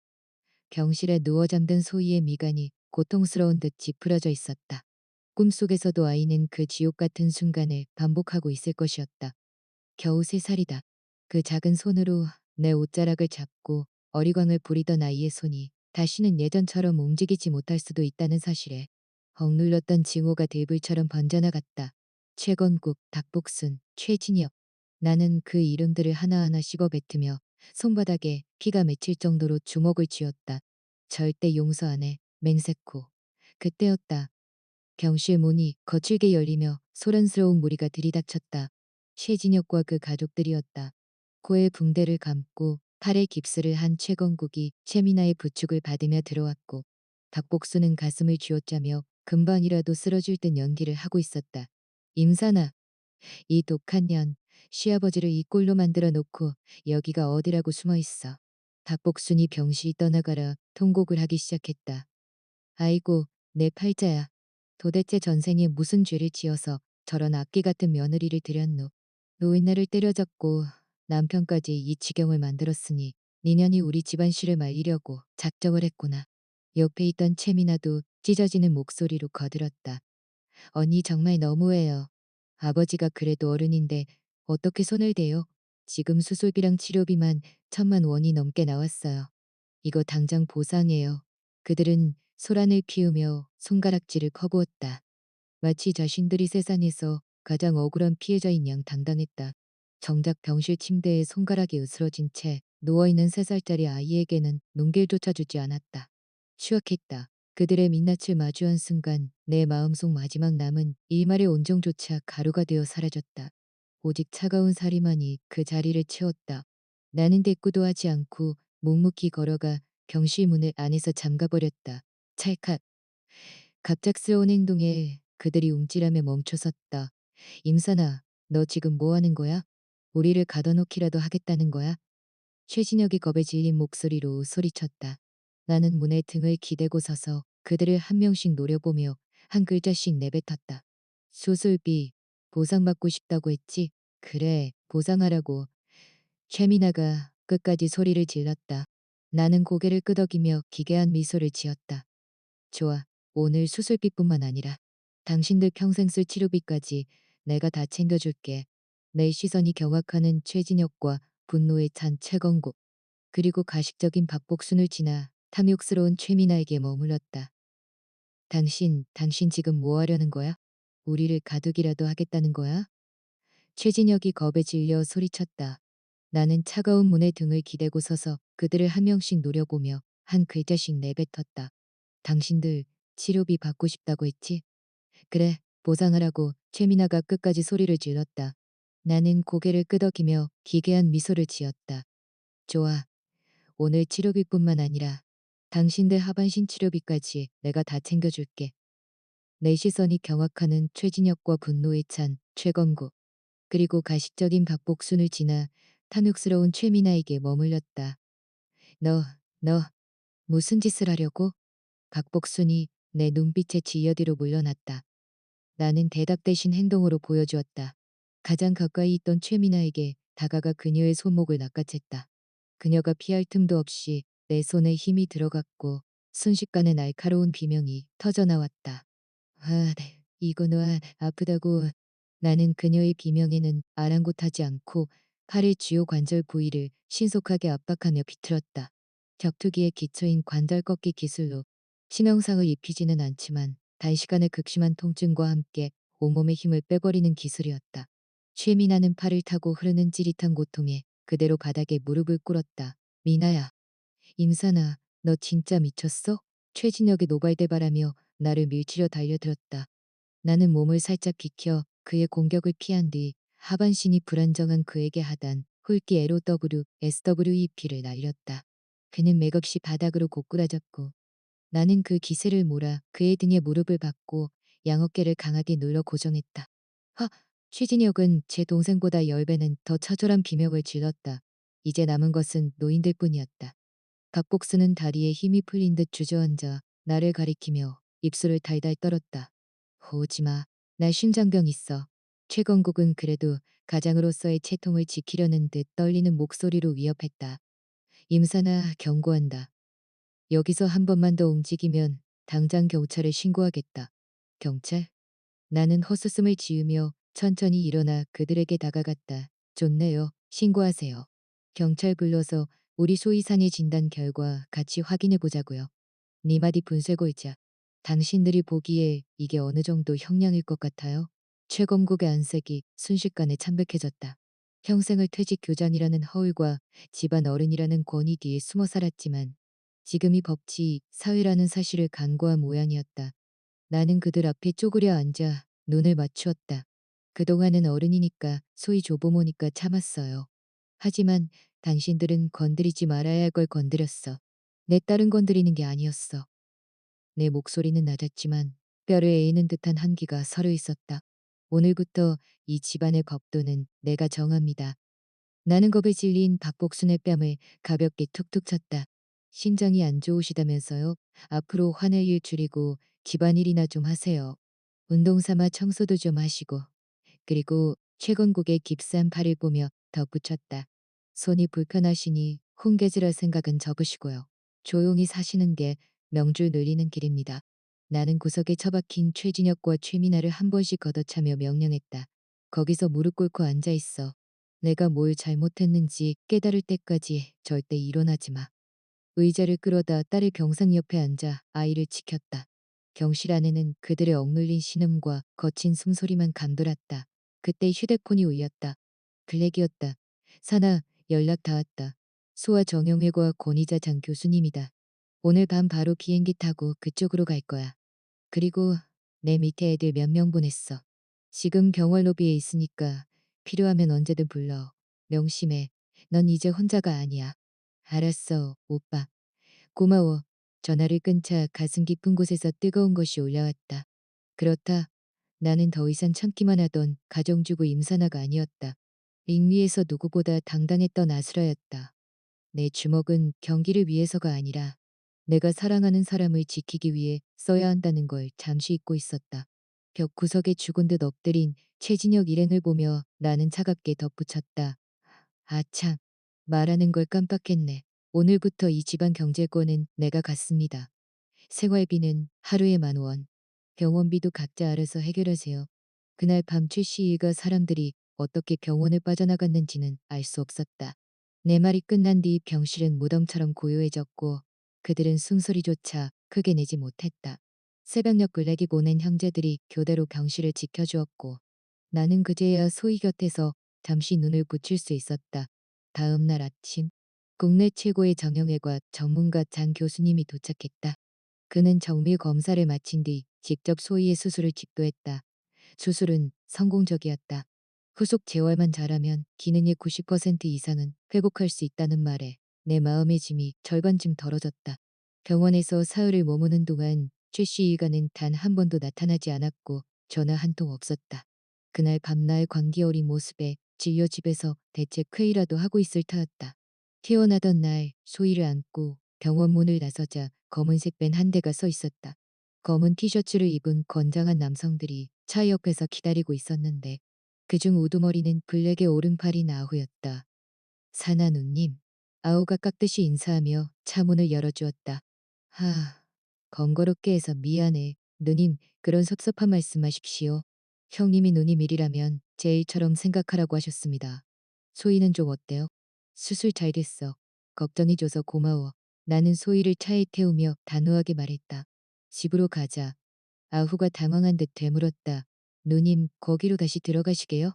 병실에 누워 잠든 소희의 미간이 고통스러운 듯 찌푸려져 있었다. 꿈속에서도 아이는 그 지옥 같은 순간을 반복하고 있을 것이었다. 겨우 3살이다. 그 작은 손으로 내 옷자락을 잡고 어리광을 부리던 아이의 손이 다시는 예전처럼 움직이지 못할 수도 있다는 사실에 억눌렀던 징후가 들불처럼 번져나갔다. 최건국, 박복순, 최진혁. 나는 그 이름들을 하나하나 씹어뱉으며 손바닥에 피가 맺힐 정도로 주먹을 쥐었다. 절대 용서 안 해. 맹세코. 그때였다. 병실 문이 거칠게 열리며 소란스러운 무리가 들이닥쳤다. 최진혁과 그 가족들이었다. 코에 붕대를 감고 팔에 깁스를 한 최건국이 최미나의 부축을 받으며 들어왔고, 박복수는 가슴을 쥐어짜며 금방이라도 쓰러질 듯 연기를 하고 있었다. 임산아, 이 독한 년, 시아버지를 이 꼴로 만들어 놓고 여기가 어디라고 숨어 있어. 박복순이 병실이 떠나가라 통곡을 하기 시작했다. 아이고, 내 팔자야. 도대체 전생에 무슨 죄를 지어서 저런 악귀 같은 며느리를 들였노. 노인네를 때려잡고 남편까지 이 지경을 만들었으니 니년이 우리 집안 실을 말리려고 작정을 했구나. 옆에 있던 채미나도 찢어지는 목소리로 거들었다. 언니 정말 너무해요. 아버지가 그래도 어른인데 어떻게 손을 대요? 지금 수술비랑 치료비만 1,000만 원이 넘게 나왔어요. 이거 당장 보상해요. 그들은 소란을 피우며 손가락질을 퍼부었다. 마치 자신들이 세상에서 가장 억울한 피해자인 양 당당했다. 정작 병실 침대에 손가락이 으스러진 채 누워있는 3살짜리 아이에게는 눈길조차 주지 않았다. 추악했다. 그들의 민낯을 마주한 순간 내 마음속 마지막 남은 일말의 온정조차 가루가 되어 사라졌다. 오직 차가운 살이만이 그 자리를 채웠다. 나는 대꾸도 하지 않고 묵묵히 걸어가 병실 문을 안에서 잠가버렸다. 찰칵. 갑작스러운 행동에 그들이 움찔하며 멈춰섰다. 임산아, 너 지금 뭐 하는 거야? 우리를 가둬놓기라도 하겠다는 거야? 최진혁이 겁에 질린 목소리로 소리쳤다. 나는 문에 등을 기대고 서서 그들을 한 명씩 노려보며 한 글자씩 내뱉었다. 수술비 보상받고 싶다고 했지? 그래, 보상하라고. 최미나가 끝까지 소리를 질렀다. 나는 고개를 끄덕이며 기괴한 미소를 지었다. 좋아. 오늘 수술비뿐만 아니라 당신들 평생 쓸 치료비까지 내가 다 챙겨줄게. 내 시선이 경악하는 최진혁과 분노에 찬 최건국, 그리고 가식적인 박복순을 지나 탐욕스러운 최미나에게 머물렀다. 당신 지금 뭐 하려는 거야? 우리를 가두기라도 하겠다는 거야? 최진혁이 겁에 질려 소리쳤다. 나는 차가운 문에 등을 기대고 서서 그들을 한 명씩 노려보며 한 글자씩 내뱉었다. 당신들 치료비 받고 싶다고 했지? 그래, 보상하라고. 최미나가 끝까지 소리를 질렀다. 나는 고개를 끄덕이며 기괴한 미소를 지었다. 좋아. 오늘 치료비뿐만 아니라 당신들 하반신 치료비까지 내가 다 챙겨줄게. 내 시선이 경악하는 최진혁과 분노에 찬 최건국, 그리고 가식적인 박복순을 지나 탐욕스러운 최미나에게 머물렀다. 너 무슨 짓을 하려고? 박복순이 내 눈빛에 지여뒤로 물러났다. 나는 대답 대신 행동으로 보여주었다. 가장 가까이 있던 최미나에게 다가가 그녀의 손목을 낚아챘다. 그녀가 피할 틈도 없이 내 손에 힘이 들어갔고 순식간에 날카로운 비명이 터져나왔다. 아, 네. 이거는 아프다고. 나는 그녀의 비명에는 아랑곳하지 않고 팔의 주요 관절 부위를 신속하게 압박하며 비틀었다. 격투기의 기초인 관절 꺾기 기술로 치명상을 입히지는 않지만 단시간에 극심한 통증과 함께 온몸의 힘을 빼버리는 기술이었다. 최미나는 팔을 타고 흐르는 찌릿한 고통에 그대로 바닥에 무릎을 꿇었다. 미나야. 임산아, 너 진짜 미쳤어? 최진혁이 노발대발하며 나를 밀치려 달려들었다. 나는 몸을 살짝 비켜 그의 공격을 피한 뒤 하반신이 불안정한 그에게 하단 hul기 LOW, SWEP를 날렸다. 그는 맥없이 바닥으로 고꾸라졌고 나는 그 기세를 몰아 그의 등에 무릎을 박고 양어깨를 강하게 눌러 고정했다. 하! 최진혁은 제 동생보다 10배는 더 처절한 비명을 질렀다. 이제 남은 것은 노인들 뿐이었다. 박복수는 다리에 힘이 풀린 듯 주저앉아 나를 가리키며 입술을 달달 떨었다. 오지마. 나 심장병 있어. 최건국은 그래도 가장으로서의 채통을 지키려는 듯 떨리는 목소리로 위협했다. 임산아, 경고한다. 여기서 한 번만 더 움직이면 당장 경찰에 신고하겠다. 경찰? 나는 헛웃음을 지으며 천천히 일어나 그들에게 다가갔다. 좋네요. 신고하세요. 경찰 불러서 우리 소이산의 진단 결과 같이 확인해 보자고요. 네 마디 분쇄골자. 당신들이 보기에 이게 어느 정도 형량일 것 같아요? 최검국의 안색이 순식간에 참백해졌다. 평생을 퇴직 교장이라는 허울과 집안 어른이라는 권위 뒤에 숨어 살았지만 지금이 법치, 사회라는 사실을 간과한 모양이었다. 나는 그들 앞에 쪼그려 앉아 눈을 맞추었다. 그동안은 어른이니까 소위 조부모니까 참았어요. 하지만 당신들은 건드리지 말아야 할 걸 건드렸어. 내 딸은 건드리는 게 아니었어. 내 목소리는 낮았지만 뼈를 에이는 듯한 한기가 서려 있었다. 오늘부터 이 집안의 법도는 내가 정합니다. 나는 겁에 질린 박복순의 뺨을 가볍게 툭툭 쳤다. 신장이 안 좋으시다면서요? 앞으로 화낼 일 줄이고 집안일이나 좀 하세요. 운동 삼아 청소도 좀 하시고. 그리고 최건국의 깁스한 팔을 보며 덧붙였다. 손이 불편하시니 훈계질할 생각은 접으시고요. 조용히 사시는 게 명줄 늘리는 길입니다. 나는 구석에 처박힌 최진혁과 최민아를 한 번씩 걷어차며 명령했다. 거기서 무릎 꿇고 앉아 있어. 내가 뭘 잘못했는지 깨달을 때까지 절대 일어나지 마. 의자를 끌어다 딸의 병상 옆에 앉아 아이를 지켰다. 경실 안에는 그들의 억눌린 신음과 거친 숨소리만 감돌았다. 그때 휴대폰이 울렸다. 블랙이었다. 사나, 연락 닿았다. 소아 정형외과 권위자 장 교수님이다. 오늘 밤 바로 비행기 타고 그쪽으로 갈 거야. 그리고 내 밑에 애들 몇 명 보냈어. 지금 병원 로비에 있으니까 필요하면 언제든 불러. 명심해. 넌 이제 혼자가 아니야. 알았어, 오빠. 고마워. 전화를 끊자 가슴 깊은 곳에서 뜨거운 것이 올라왔다. 그렇다. 나는 더 이상 참기만 하던 가정주부 임산아가 아니었다. 링 위에서 누구보다 당당했던 아수라였다. 내 주먹은 경기를 위해서가 아니라 내가 사랑하는 사람을 지키기 위해 써야 한다는 걸 잠시 잊고 있었다. 벽 구석에 죽은 듯 엎드린 최진혁 일행을 보며 나는 차갑게 덧붙였다. 아참, 말하는 걸 깜빡했네. 오늘부터 이 집안 경제권은 내가 갖습니다. 생활비는 하루에 10,000원. 병원비도 각자 알아서 해결하세요. 그날 밤 최 씨가 사람들이 어떻게 병원을 빠져나갔는지는 알 수 없었다. 내 말이 끝난 뒤 병실은 무덤처럼 고요해졌고 그들은 숨소리조차 크게 내지 못했다. 새벽녘 블랙이 보낸 형제들이 교대로 병실을 지켜주었고 나는 그제야 소희 곁에서 잠시 눈을 붙일 수 있었다. 다음 날 아침 국내 최고의 정형외과 전문가 장 교수님이 도착했다. 그는 정밀 검사를 마친 뒤 직접 소희의 수술을 집도했다. 수술은 성공적이었다. 후속 재활만 잘하면 기능의 90% 이상은 회복할 수 있다는 말에 내 마음의 짐이 절반쯤 덜어졌다. 병원에서 사흘을 머무는 동안 최 씨 일가는 단 한 번도 나타나지 않았고 전화 한 통 없었다. 그날 밤날 광기 어린 모습에 진료 집에서 대체 회의라도 하고 있을 터였다. 태어나던 날 소희를 안고 병원 문을 나서자 검은색 밴 한 대가 서 있었다. 검은 티셔츠를 입은 건장한 남성들이 차 옆에서 기다리고 있었는데 그중 우두머리는 블랙의 오른팔인 아우였다. 사나 누님. 아우가 깍듯이 인사하며 차 문을 열어주었다. 하, 번거롭게 해서 미안해. 누님, 그런 섭섭한 말씀하십시오. 형님이 누님 일이라면 제 일처럼 생각하라고 하셨습니다. 소희는 좀 어때요? 수술 잘 됐어. 걱정해줘서 고마워. 나는 소희를 차에 태우며 단호하게 말했다. 집으로 가자. 아후가 당황한 듯 되물었다. 누님, 거기로 다시 들어가시게요?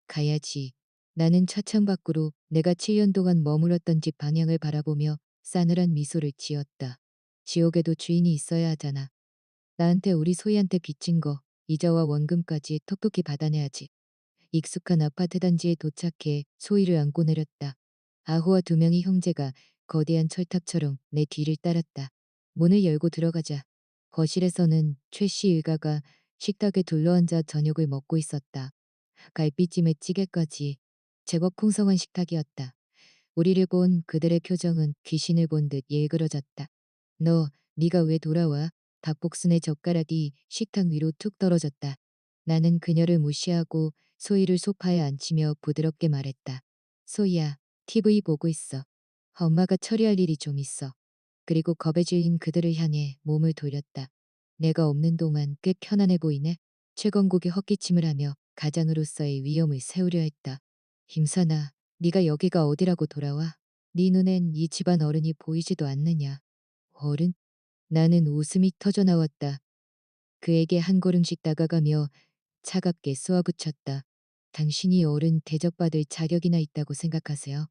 가야지. 나는 차창 밖으로 내가 7년 동안 머물렀던 집 방향을 바라보며 싸늘한 미소를 지었다. 지옥에도 주인이 있어야 하잖아. 나한테 우리 소희한테 빚진 거 이자와 원금까지 톡톡히 받아내야지. 익숙한 아파트 단지에 도착해 소희를 안고 내렸다. 아호와 2명의 형제가 거대한 철탑처럼 내 뒤를 따랐다. 문을 열고 들어가자. 거실에서는 최 씨 일가가 식탁에 둘러앉아 저녁을 먹고 있었다. 갈비찜에 찌개까지 제법 풍성한 식탁이었다. 우리를 본 그들의 표정은 귀신을 본 듯 일그러졌다. 너, 네가 왜 돌아와? 박복순의 젓가락이 식탁 위로 툭 떨어졌다. 나는 그녀를 무시하고 소희를 소파에 앉히며 부드럽게 말했다. 소희야, TV 보고 있어. 엄마가 처리할 일이 좀 있어. 그리고 겁에 질린 그들을 향해 몸을 돌렸다. 내가 없는 동안 꽤 편안해 보이네. 최건국이 헛기침을 하며 가장으로서의 위험을 세우려 했다. 힘사나, 네가 여기가 어디라고 돌아와? 네 눈엔 이 집안 어른이 보이지도 않느냐. 어른? 나는 웃음이 터져 나왔다. 그에게 한 걸음씩 다가가며 차갑게 쏘아붙였다. 당신이 어른 대접받을 자격이나 있다고 생각하세요?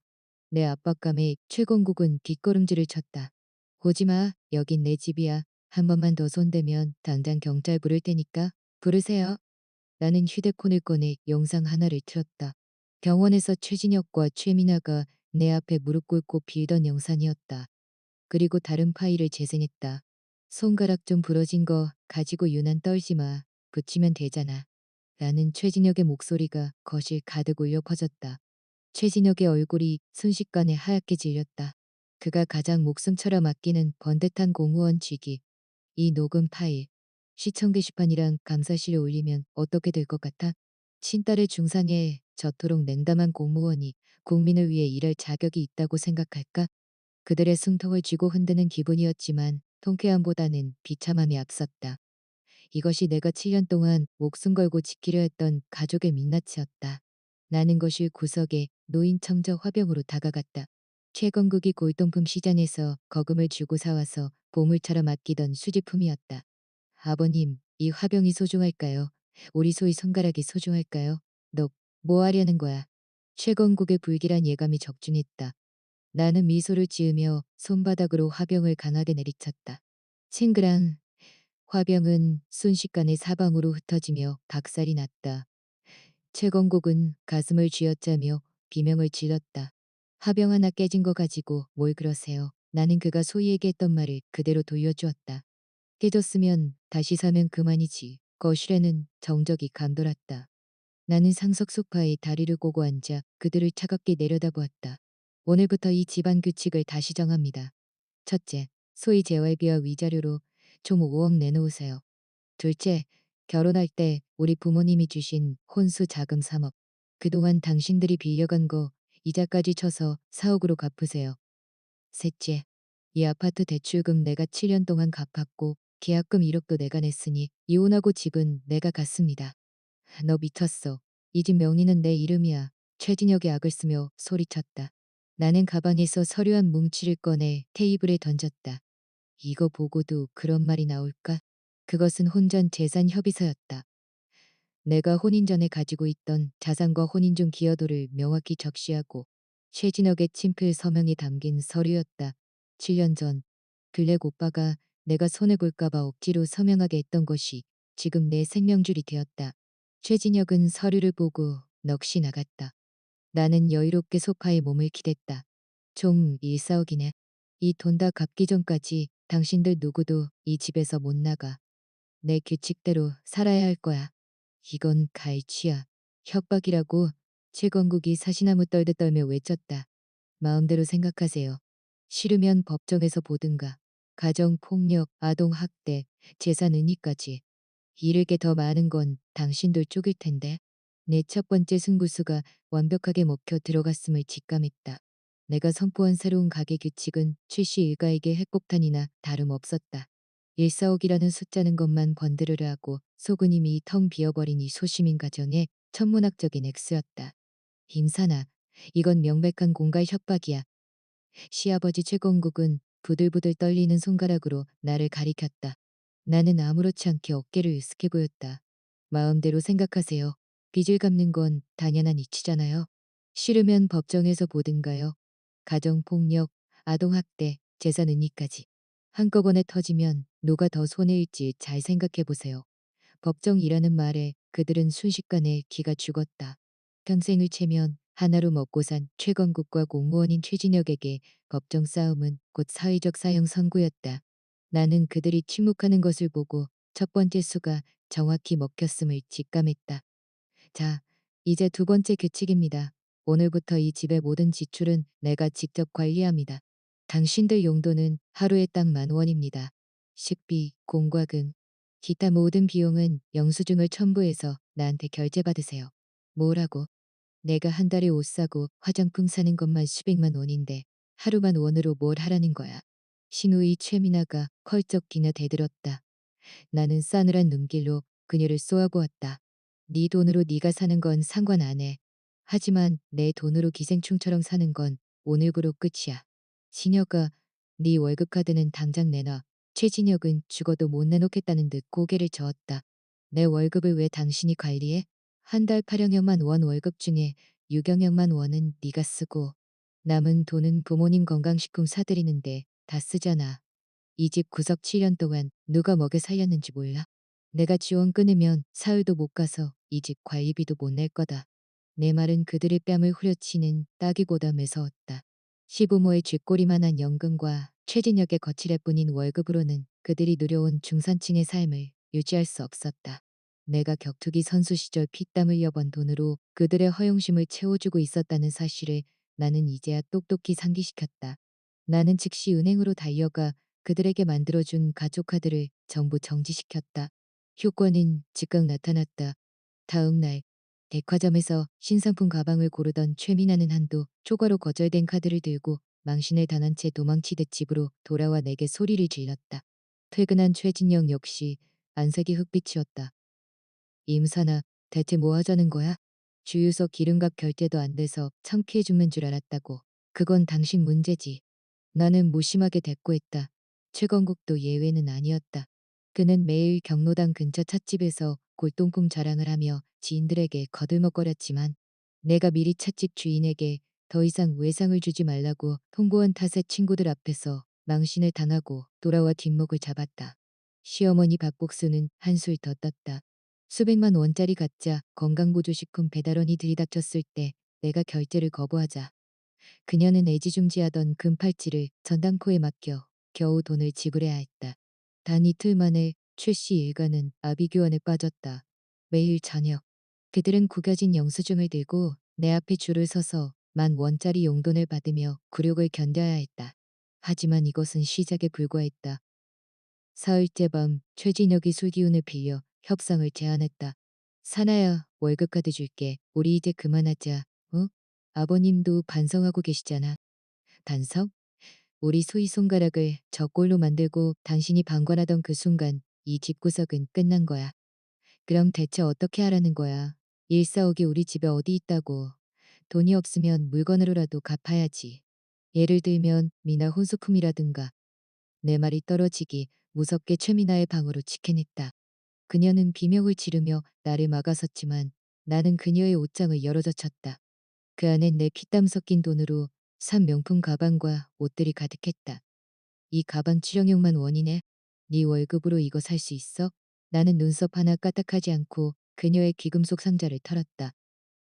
내 압박감에 최건국은 뒷걸음질을 쳤다. 오지마, 여긴 내 집이야. 한 번만 더 손대면 당장 경찰 부를 테니까 부르세요. 나는 휴대폰을 꺼내 영상 하나를 틀었다. 병원에서 최진혁과 최민아가 내 앞에 무릎 꿇고 빌던 영상이었다. 그리고 다른 파일을 재생했다. 손가락 좀 부러진 거 가지고 유난 떨지 마. 붙이면 되잖아. 라는 최진혁의 목소리가 거실 가득 울려 퍼졌다. 최진혁의 얼굴이 순식간에 하얗게 질렸다. 그가 가장 목숨처럼 아끼는 번듯한 공무원 직위. 이 녹음 파일. 시청 게시판이랑 감사실에 올리면 어떻게 될 것 같아? 친딸의 중상에 저토록 냉담한 공무원이 국민을 위해 일할 자격이 있다고 생각할까? 그들의 숨통을 쥐고 흔드는 기분이었지만 통쾌함보다는 비참함이 앞섰다. 이것이 내가 7년 동안 목숨 걸고 지키려 했던 가족의 민낯이었다. 나는 거실 구석에 노인 청저 화병으로 다가갔다. 최건국이 골동품 시장에서 거금을 주고 사와서 보물처럼 아끼던 수집품이었다. 아버님, 이 화병이 소중할까요? 우리 소희 손가락이 소중할까요? 너 뭐 하려는 거야? 최건국의 불길한 예감이 적중했다. 나는 미소를 지으며 손바닥으로 화병을 강하게 내리쳤다. 칭그랑 화병은 순식간에 사방으로 흩어지며 박살이 났다. 최건국은 가슴을 쥐어짜며 비명을 질렀다. 화병 하나 깨진 거 가지고 뭘 그러세요? 나는 그가 소희에게 했던 말을 그대로 돌려주었다. 깨졌으면 다시 사면 그만이지. 거실에는 정적이 감돌았다. 나는 상석 소파에 다리를 꼬고 앉아 그들을 차갑게 내려다보았다. 오늘부터 이 집안 규칙을 다시 정합니다. 첫째, 소위 재활비와 위자료로 총 5억 내놓으세요. 둘째, 결혼할 때 우리 부모님이 주신 혼수 자금 3억. 그동안 당신들이 빌려간 거 이자까지 쳐서 4억으로 갚으세요. 셋째, 이 아파트 대출금 내가 7년 동안 갚았고 계약금 1억도 내가 냈으니 이혼하고 집은 내가 갖습니다. 너 미쳤어. 이 집 명의는 내 이름이야. 최진혁의 악을 쓰며 소리쳤다. 나는 가방에서 서류 한 뭉치를 꺼내 테이블에 던졌다. 이거 보고도 그런 말이 나올까? 그것은 혼전 재산 협의서였다. 내가 혼인 전에 가지고 있던 자산과 혼인 중 기여도를 명확히 적시하고 최진혁의 친필 서명이 담긴 서류였다. 7년 전 블랙 오빠가 내가 손해볼까봐 억지로 서명하게 했던 것이 지금 내 생명줄이 되었다. 최진혁은 서류를 보고 넋이 나갔다. 나는 여유롭게 소파에 몸을 기댔다. 총 1,4억이네. 이 돈 다 갚기 전까지 당신들 누구도 이 집에서 못 나가. 내 규칙대로 살아야 할 거야. 이건 갈취야. 협박이라고 최건국이 사시나무 떨듯 떨며 외쳤다. 마음대로 생각하세요. 싫으면 법정에서 보든가. 가정폭력, 아동학대, 재산 은닉까지. 잃을 게 더 많은 건 당신들 쪽일 텐데. 내 첫 번째 승부수가 완벽하게 먹혀 들어갔음을 직감했다. 내가 선포한 새로운 가계 규칙은 최씨 일가에게 핵폭탄이나 다름없었다. 1,4억이라는 숫자는 것만 번드르르 하고 속은 이미 텅 비어버린 이 소시민 가정의 천문학적인 액수였다. 임산아, 이건 명백한 공갈 협박이야. 시아버지 최건국은 부들부들 떨리는 손가락으로 나를 가리켰다. 나는 아무렇지 않게 어깨를 으쓱해 보였다. 마음대로 생각하세요. 빚을 갚는 건 당연한 이치잖아요. 싫으면 법정에서 보든가요. 가정폭력, 아동학대, 재산 은닉까지. 한꺼번에 터지면 누가 더 손해일지 잘 생각해 보세요. 법정이라는 말에 그들은 순식간에 기가 죽었다. 평생을 채면 하나로 먹고 산 최건국과 공무원인 최진혁에게 법정 싸움은 곧 사회적 사형 선고였다. 나는 그들이 침묵하는 것을 보고 첫 번째 수가 정확히 먹혔음을 직감했다. 자, 이제 두 번째 규칙입니다. 오늘부터 이 집의 모든 지출은 내가 직접 관리합니다. 당신들 용도는 하루에 딱 10,000원입니다. 식비, 공과금, 기타 모든 비용은 영수증을 첨부해서 나한테 결제받으세요. 뭐라고? 내가 한 달에 옷 사고 화장품 사는 것만 수백만 원인데 하루만 원으로 뭘 하라는 거야. 신우이 최민아가 컬쩍 기나 대들었다. 나는 싸늘한 눈길로 그녀를 쏘아보았다. 네 돈으로 네가 사는 건 상관 안 해. 하지만 내 돈으로 기생충처럼 사는 건 오늘부로 끝이야. 신혁아, 네 월급 카드는 당장 내놔. 최진혁은 죽어도 못 내놓겠다는 듯 고개를 저었다. 내 월급을 왜 당신이 관리해? 한 달 8억여만 원 월급 중에 6억여만 원은 네가 쓰고 남은 돈은 부모님 건강식품 사드리는데 다 쓰잖아. 이 집 구석 7년 동안 누가 먹여 살렸는지 몰라? 내가 지원 끊으면 사흘도 못 가서 이 집 관리비도 못 낼 거다. 내 말은 그들의 뺨을 후려치는 따귀보다 매서웠다. 시부모의 쥐꼬리만한 연금과 최진혁의 거칠애뿐인 월급으로는 그들이 누려온 중산층의 삶을 유지할 수 없었다. 내가 격투기 선수 시절 피땀 흘려번 돈으로 그들의 허영심을 채워주고 있었다는 사실을 나는 이제야 똑똑히 상기시켰다. 나는 즉시 은행으로 달려가 그들에게 만들어준 가족카드를 전부 정지시켰다. 효과는 즉각 나타났다. 다음 날 백화점에서 신상품 가방을 고르던 최민아는 한도 초과로 거절된 카드를 들고 망신을 당한 채 도망치듯 집으로 돌아와 내게 소리를 질렀다. 퇴근한 최진영 역시 안색이 흑빛이었다. 임산아, 대체 뭐 하자는 거야? 주유소 기름값 결제도 안 돼서 창피해 죽는 줄 알았다고. 그건 당신 문제지. 나는 무심하게 대꾸했다. 최건국도 예외는 아니었다. 그는 매일 경로당 근처 찻집에서 골동품 자랑을 하며 지인들에게 거들먹거렸지만 내가 미리 찻집 주인에게 더 이상 외상을 주지 말라고 통보한 탓에 친구들 앞에서 망신을 당하고 돌아와 뒷목을 잡았다. 시어머니 박복수는 한술 더 떴다. 수백만 원짜리 가짜 건강보조식품 배달원이 들이닥쳤을 때 내가 결제를 거부하자 그녀는 애지중지하던 금팔찌를 전당포에 맡겨 겨우 돈을 지불해야 했다. 단 이틀 만에 최 씨 일가는 아비규환에 빠졌다. 매일 저녁 그들은 구겨진 영수증을 들고 내 앞에 줄을 서서 10,000원짜리 용돈을 받으며 굴욕을 견뎌야 했다. 하지만 이것은 시작에 불과했다. 사흘째 밤 최진혁이 술기운을 빌려 협상을 제안했다. 사나야 월급 카드 줄게. 우리 이제 그만하자. 어? 아버님도 반성하고 계시잖아. 반성? 우리 소희 손가락을 저 꼴로 만들고 당신이 방관하던 그 순간 이 집구석은 끝난 거야. 그럼 대체 어떻게 하라는 거야? 일사옥이 우리 집에 어디 있다고. 돈이 없으면 물건으로라도 갚아야지. 예를 들면 미나 혼수품이라든가. 내 말이 떨어지기 무섭게 최미나의 방으로 직행했다. 그녀는 비명을 지르며 나를 막아섰지만 나는 그녀의 옷장을 열어젖혔다. 그 안엔 내 피땀 섞인 돈으로 산 명품 가방과 옷들이 가득했다. 이 가방 7억여만 원이네. 네 월급으로 이거 살 수 있어? 나는 눈썹 하나 까딱하지 않고 그녀의 귀금속 상자를 털었다.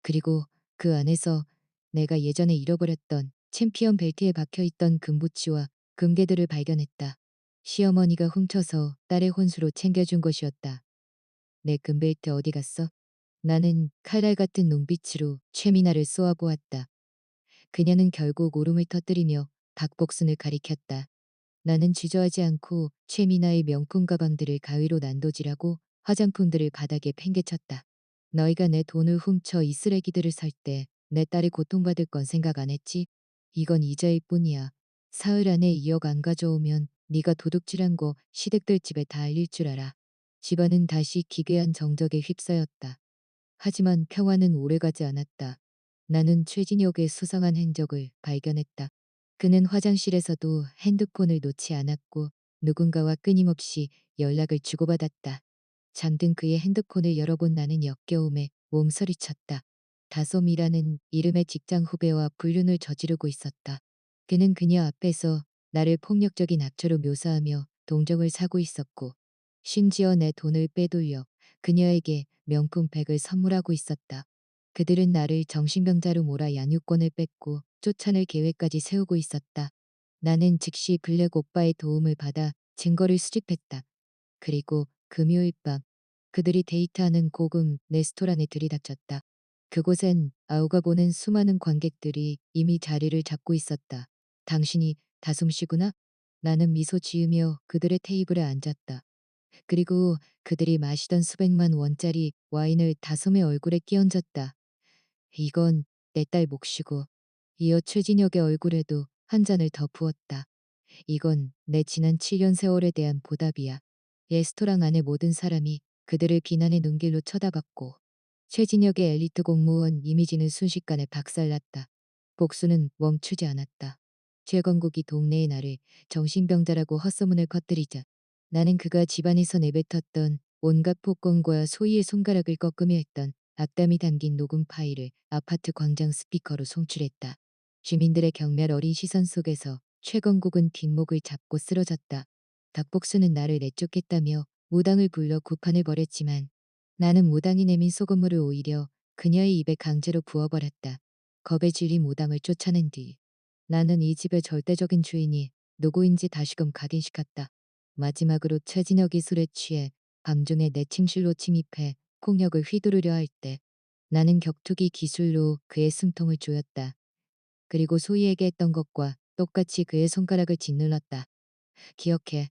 그리고 그 안에서 내가 예전에 잃어버렸던 챔피언 벨트에 박혀있던 금부치와 금괴들을 발견했다. 시어머니가 훔쳐서 딸의 혼수로 챙겨준 것이었다. 내 금벨트 어디 갔어? 나는 칼날 같은 눈빛으로 최미나를 쏘아보았다. 그녀는 결국 울음을 터뜨리며 박복순을 가리켰다. 나는 주저하지 않고 최미나의 명품 가방들을 가위로 난도질하고 화장품들을 바닥에 팽개쳤다. 너희가 내 돈을 훔쳐 이 쓰레기들을 살 때 내 딸이 고통받을 건 생각 안 했지? 이건 이자일 뿐이야. 사흘 안에 2억 안 가져오면 네가 도둑질한 거 시댁들 집에 다 알릴 줄 알아. 집안은 다시 기괴한 정적에 휩싸였다. 하지만 평화는 오래가지 않았다. 나는 최진혁의 수상한 행적을 발견했다. 그는 화장실에서도 핸드폰을 놓지 않았고 누군가와 끊임없이 연락을 주고받았다. 잠든 그의 핸드폰을 열어본 나는 역겨움에 몸서리쳤다. 다솜이라는 이름의 직장 후배와 불륜을 저지르고 있었다. 그는 그녀 앞에서 나를 폭력적인 악처로 묘사하며 동정을 사고 있었고 심지어 내 돈을 빼돌려 그녀에게 명품백을 선물하고 있었다. 그들은 나를 정신병자로 몰아 양육권을 뺏고 쫓아낼 계획까지 세우고 있었다. 나는 즉시 블랙 오빠의 도움을 받아 증거를 수집했다. 그리고 금요일 밤 그들이 데이트하는 고급 레스토랑에 들이닥쳤다. 그곳엔 아우가 보는 수많은 관객들이 이미 자리를 잡고 있었다. 당신이 다솜씨구나? 나는 미소 지으며 그들의 테이블에 앉았다. 그리고 그들이 마시던 수백만 원짜리 와인을 다솜의 얼굴에 끼얹었다. 이건 내 딸 몫이고 이어 최진혁의 얼굴에도 한 잔을 더 부었다. 이건 내 지난 7년 세월에 대한 보답이야. 레스토랑 안의 모든 사람이 그들을 비난의 눈길로 쳐다봤고 최진혁의 엘리트 공무원 이미지는 순식간에 박살났다. 복수는 멈추지 않았다. 최건국이 동네의 나를 정신병자라고 헛소문을 퍼뜨리자 나는 그가 집안에서 내뱉었던 온갖 폭언과 소희의 손가락을 꺾으며 했던 악담이 담긴 녹음 파일을 아파트 광장 스피커로 송출했다. 주민들의 경멸 어린 시선 속에서 최건국은 뒷목을 잡고 쓰러졌다. 덕복수는 나를 내쫓겠다며 무당을 불러 구판을 벌였지만 나는 무당이 내민 소금물을 오히려 그녀의 입에 강제로 부어버렸다. 겁에 질린 무당을 쫓아낸 뒤 나는 이 집의 절대적인 주인이 누구인지 다시금 각인시켰다. 마지막으로 최진혁이 술에 취해 밤중에 내 침실로 침입해 폭력을 휘두르려 할 때 나는 격투기 기술로 그의 숨통을 조였다. 그리고 소희에게 했던 것과 똑같이 그의 손가락을 짓눌렀다. 기억해.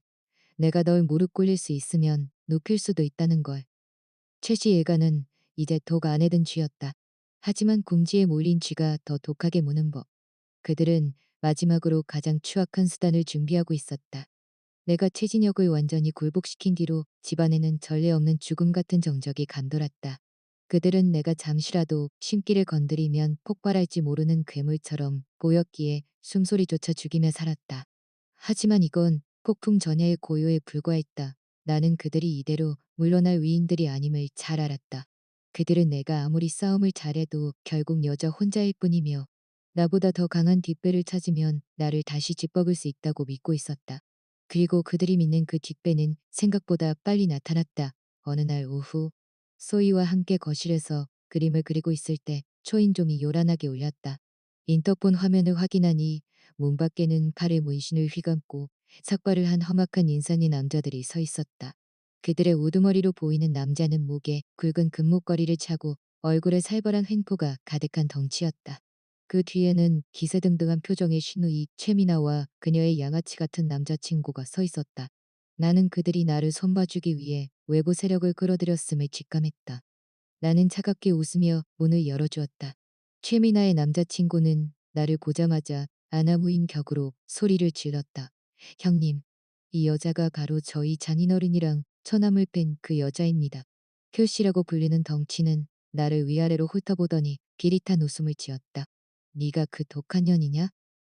내가 널 무릎 꿇릴 수 있으면 눕힐 수도 있다는 걸. 최씨 일가는 이제 독 안에 든 쥐였다. 하지만 궁지에 몰린 쥐가 더 독하게 무는 법. 그들은 마지막으로 가장 추악한 수단을 준비하고 있었다. 내가 최진혁을 완전히 굴복시킨 뒤로 집안에는 전례 없는 죽음 같은 정적이 감돌았다. 그들은 내가 잠시라도 심기를 건드리면 폭발할지 모르는 괴물처럼 보였기에 숨소리조차 죽이며 살았다. 하지만 이건 폭풍 전야의 고요에 불과했다. 나는 그들이 이대로 물러날 위인들이 아님을 잘 알았다. 그들은 내가 아무리 싸움을 잘해도 결국 여자 혼자일 뿐이며 나보다 더 강한 뒷배를 찾으면 나를 다시 짓밟을 수 있다고 믿고 있었다. 그리고 그들이 믿는 그 뒷배는 생각보다 빨리 나타났다. 어느 날 오후 소희와 함께 거실에서 그림을 그리고 있을 때 초인종이 요란하게 울렸다. 인터폰 화면을 확인하니 문 밖에는 팔에 문신을 휘감고 삭발을 한 험악한 인상의 남자들이 서 있었다. 그들의 우두머리로 보이는 남자는 목에 굵은 금목걸이를 차고 얼굴에 살벌한 횡포가 가득한 덩치였다. 그 뒤에는 기세등등한 표정의 신우이 최미나와 그녀의 양아치 같은 남자친구가 서 있었다. 나는 그들이 나를 손봐주기 위해 외부 세력을 끌어들였음을 직감했다. 나는 차갑게 웃으며 문을 열어주었다. 최미나의 남자친구는 나를 보자마자 아나무인 격으로 소리를 질렀다. 형님, 이 여자가 바로 저희 장인어른이랑 처남을 뺀 그 여자입니다. 표씨라고 불리는 덩치는 나를 위아래로 훑어보더니 비릿한 웃음을 지었다. 네가 그 독한 년이냐?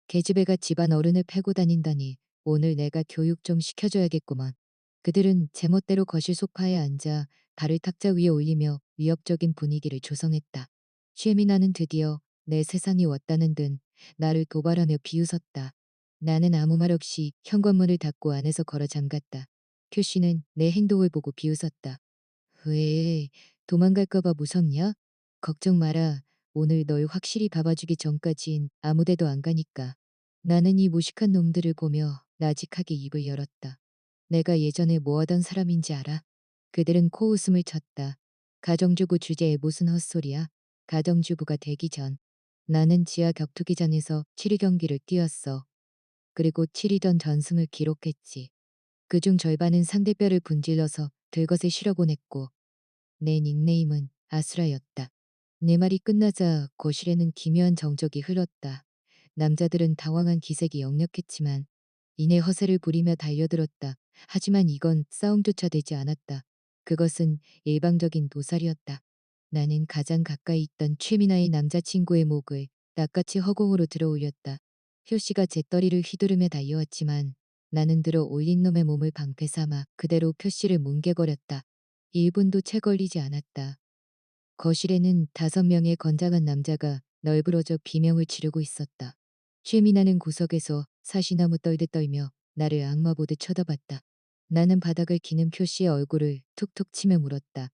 계집애가 집안 어른을 패고 다닌다니 오늘 내가 교육 좀 시켜줘야겠구만. 그들은 제멋대로 거실 소파에 앉아 발을 탁자 위에 올리며 위협적인 분위기를 조성했다. 쉐미나는 드디어 내 세상이 왔다는 듯 나를 도발하며 비웃었다. 나는 아무 말 없이 현관문을 닫고 안에서 걸어 잠갔다. 큐씨는 내 행동을 보고 비웃었다. 왜 도망갈까봐 무섭냐? 걱정 마라. 오늘 널 확실히 잡아주기 전까진 아무데도 안 가니까. 나는 이 무식한 놈들을 보며 나직하게 입을 열었다. 내가 예전에 뭐 하던 사람인지 알아? 그들은 코웃음을 쳤다. 가정주부 주제에 무슨 헛소리야? 가정주부가 되기 전. 나는 지하 격투기장에서 7위 경기를 뛰었어. 그리고 7위전 전승을 기록했지. 그중 절반은 상대뼈를 분질러서 들것에 실어보냈고 내 닉네임은 아수라였다. 내 말이 끝나자 거실에는 기묘한 정적이 흘렀다. 남자들은 당황한 기색이 역력했지만 이내 허세를 부리며 달려들었다. 하지만 이건 싸움조차 되지 않았다. 그것은 일방적인 도살이었다. 나는 가장 가까이 있던 최미나의 남자친구의 목을 낚같이 허공으로 들어 올렸다. 효씨가 재떨이를 휘두르며 달려왔지만 나는 들어 올린 놈의 몸을 방패 삼아 그대로 표씨를 뭉개버렸다. 1분도 채 걸리지 않았다. 거실에는 5명의 건장한 남자가 널브러져 비명을 지르고 있었다. 최미나는 구석에서 사시나무 떨듯 떨며 나를 악마 보듯 쳐다봤다. 나는 바닥을 기는 표씨의 얼굴을 툭툭 치며 물었다.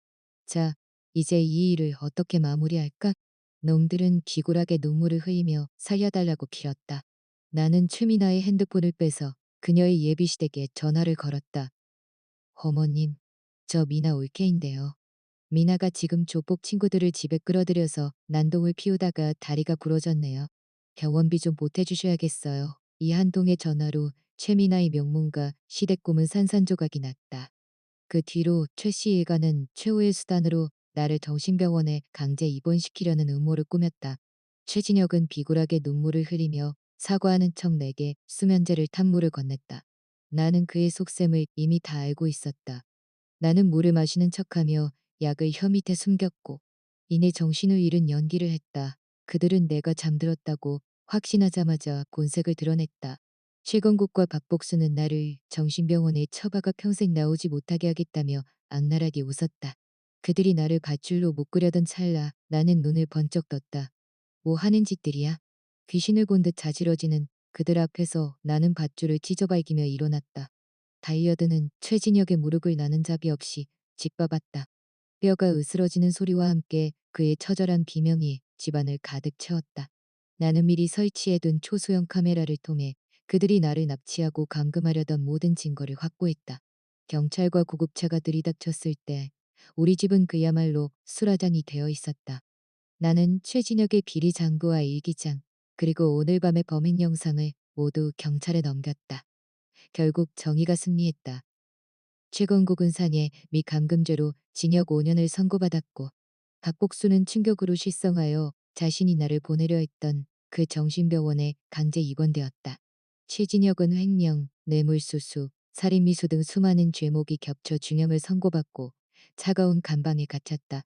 자, 이제 이 일을 어떻게 마무리할까? 놈들은 기굴하게 눈물을 흘리며 살려달라고 빌었다. 나는 최미나의 핸드폰을 빼서 그녀의 예비시댁에 전화를 걸었다. 어머님, 저 미나 올케인데요. 미나가 지금 조폭 친구들을 집에 끌어들여서 난동을 피우다가 다리가 부러졌네요. 병원비 좀 보태주셔야겠어요. 이 한 통의 전화로 최미나의 명문과 시댁 꿈은 산산조각이 났다. 그 뒤로 최 씨 일가는 최후의 수단으로 나를 정신병원에 강제 입원시키려는 음모를 꾸몄다. 최진혁은 비굴하게 눈물을 흘리며 사과하는 척 내게 수면제를 탄 물을 건넸다. 나는 그의 속셈을 이미 다 알고 있었다. 나는 물을 마시는 척하며 약을 혀 밑에 숨겼고 이내 정신을 잃은 연기를 했다. 그들은 내가 잠들었다고 확신하자마자 곤색을 드러냈다. 최건국과 박복수는 나를 정신병원에 처박아 평생 나오지 못하게 하겠다며 악랄하게 웃었다. 그들이 나를 밧줄로 묶으려던 찰나 나는 눈을 번쩍 떴다. 뭐 하는 짓들이야? 귀신을 본 듯 자지러지는 그들 앞에서 나는 밧줄을 찢어발기며 일어났다. 달려드는 최진혁의 무릎을 나는 자비 없이 짓밟았다. 뼈가 으스러지는 소리와 함께 그의 처절한 비명이 집안을 가득 채웠다. 나는 미리 설치해둔 초소형 카메라를 통해 그들이 나를 납치하고 감금하려던 모든 증거를 확보했다. 경찰과 구급차가 들이닥쳤을 때 우리 집은 그야말로 수라장이 되어 있었다. 나는 최진혁의 비리 장부와 일기장, 그리고 오늘 밤의 범행 영상을 모두 경찰에 넘겼다. 결국 정의가 승리했다. 최건국은 산예 미 감금죄로 징역 5년을 선고받았고 박복수는 충격으로 실성하여 자신이 나를 보내려 했던 그 정신병원에 강제 입원되었다. 최진혁은 횡령, 뇌물수수, 살인미수 등 수많은 죄목이 겹쳐 중형을 선고받고 차가운 감방에 갇혔다.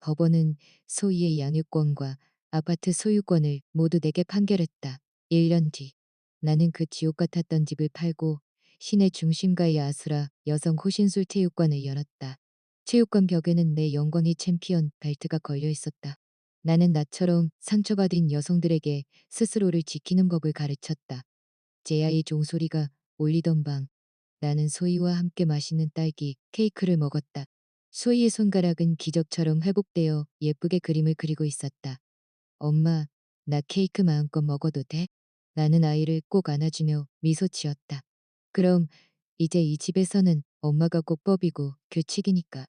법원은 소희의 양육권과 아파트 소유권을 모두 내게 판결했다. 1년 뒤 나는 그 지옥 같았던 집을 팔고 시내 중심가의 아수라 여성 호신술 체육관을 열었다. 체육관 벽에는 내 영광의 챔피언 벨트가 걸려 있었다. 나는 나처럼 상처받은 여성들에게 스스로를 지키는 법을 가르쳤다. 제아의 종소리가 울리던 방, 나는 소희와 함께 맛있는 딸기 케이크를 먹었다. 소희의 손가락은 기적처럼 회복되어 예쁘게 그림을 그리고 있었다. 엄마, 나 케이크 마음껏 먹어도 돼? 나는 아이를 꼭 안아주며 미소 지었다. 그럼 이제 이 집에서는 엄마가 꼭 법이고 규칙이니까.